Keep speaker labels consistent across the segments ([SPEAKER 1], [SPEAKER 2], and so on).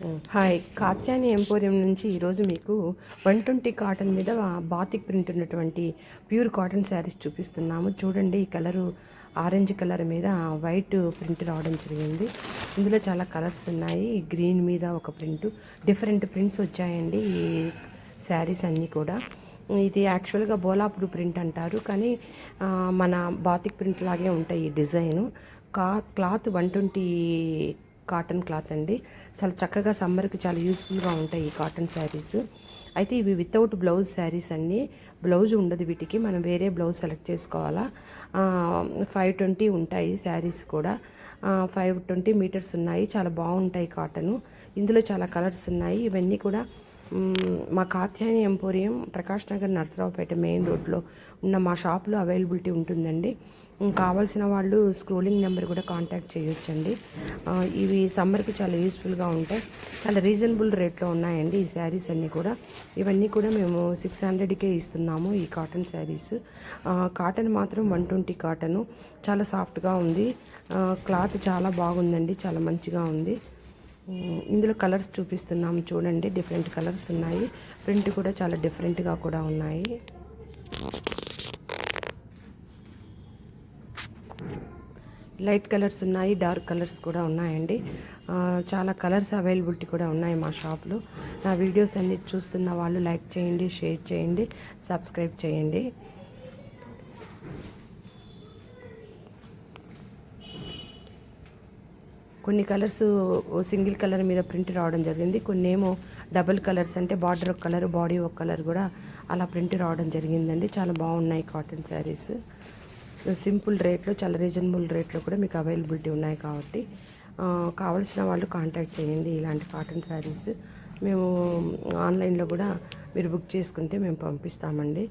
[SPEAKER 1] Hi, Katyani emporium నుంచి ఈరోజు మీకు 120 కాటన్ మీద బాతిక్ ప్రింట్ ఉన్నటువంటి ప్యూర్ కాటన్ శారీస్ చూపిస్తున్నాము. చూడండి, ఈ కలరు ఆరెంజ్ కలర్ మీద వైట్ ప్రింట్ రావడం జరిగింది. ఇందులో చాలా కలర్స్ ఉన్నాయి. గ్రీన్ మీద ఒక ప్రింట్, డిఫరెంట్ ప్రింట్స్ వచ్చాయండి ఈ శారీస్ అన్నీ కూడా. ఇది యాక్చువల్గా బోలాపుడు ప్రింట్ అంటారు, కానీ మన బాతిక్ ప్రింట్ లాగే ఉంటాయి ఈ డిజైను. క్లాత్ 120 కాటన్ క్లాత్ అండి. చాలా చక్కగా సమ్మర్కి చాలా యూస్ఫుల్గా ఉంటాయి ఈ కాటన్ శారీస్. అయితే ఇవి వితౌట్ బ్లౌజ్ శారీస్ అన్నీ. బ్లౌజ్ ఉండదు వీటికి, మనం వేరే బ్లౌజ్ సెలెక్ట్ చేసుకోవాలా. 520 ఉంటాయి శారీస్ కూడా. 520 మీటర్స్ ఉన్నాయి. చాలా బాగుంటాయి కాటను. ఇందులో చాలా కలర్స్ ఉన్నాయి. ఇవన్నీ కూడా మా కాత్యాయని ఎంపోరియం ప్రకాష్ నగర్ నర్సరావుపేట మెయిన్ రోడ్లో ఉన్న మా షాప్లో అవైలబిలిటీ ఉంటుందండి. కావాల్సిన వాళ్ళు స్క్రోలింగ్ నెంబర్ కూడా కాంటాక్ట్ చేయొచ్చండి. ఇవి సమ్మర్కి చాలా యూస్ఫుల్గా ఉంటాయి. చాలా రీజనబుల్ రేట్లో ఉన్నాయండి ఈ శారీస్ అన్నీ కూడా. ఇవన్నీ కూడా మేము 600కే ఇస్తున్నాము ఈ కాటన్ శారీస్. కాటన్ మాత్రం 120 కాటను. చాలా సాఫ్ట్గా ఉంది. క్లాత్ చాలా బాగుందండి, చాలా మంచిగా ఉంది. ఇందులో కలర్స్ చూపిస్తున్నాము చూడండి. డిఫరెంట్ కలర్స్ ఉన్నాయి. ప్రింట్ కూడా చాలా డిఫరెంట్గా కూడా ఉన్నాయి. లైట్ కలర్స్ ఉన్నాయి, డార్క్ కలర్స్ కూడా ఉన్నాయండి. చాలా కలర్స్ అవైలబిలిటీ కూడా ఉన్నాయి మా షాప్లో. నా వీడియోస్ అన్ని చూస్తున్న వాళ్ళు లైక్ చేయండి, షేర్ చేయండి, సబ్స్క్రైబ్ చేయండి. కొన్ని కలర్స్ సింగిల్ కలర్ మీద ప్రింట్ రావడం జరిగింది. కొన్ని ఏమో డబుల్ కలర్స్, అంటే బార్డర్ ఒక కలర్, బాడీ ఒక కలర్ కూడా అలా ప్రింట్ రావడం జరిగిందండి. చాలా బాగున్నాయి కాటన్ శారీస్. సింపుల్ రేట్లో, చాలా రీజనబుల్ రేట్లో కూడా మీకు అవైలబిలిటీ ఉన్నాయి. కాబట్టి కావలసిన వాళ్ళు కాంటాక్ట్ చేయండి. ఇలాంటి కాటన్ శారీస్ మేము ఆన్లైన్లో కూడా మీరు బుక్ చేసుకుంటే మేము పంపిస్తామండి.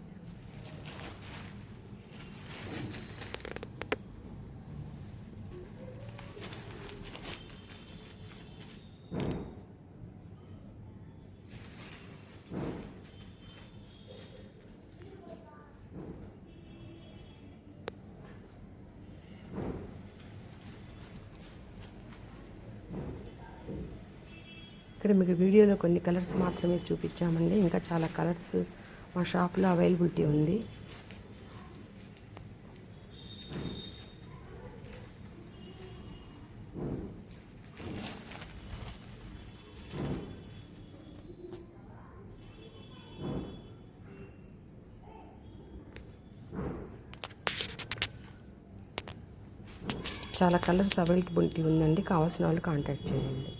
[SPEAKER 1] ఇక్కడ మీకు వీడియోలో కొన్ని కలర్స్ మాత్రమే చూపించామండి. ఇంకా చాలా కలర్స్ మా షాప్లో అవైలబిలిటీ ఉంది. చాలా కలర్స్ అవైలబిలిటీ ఉందండి. కావాల్సిన వాళ్ళు కాంటాక్ట్ చేయండి.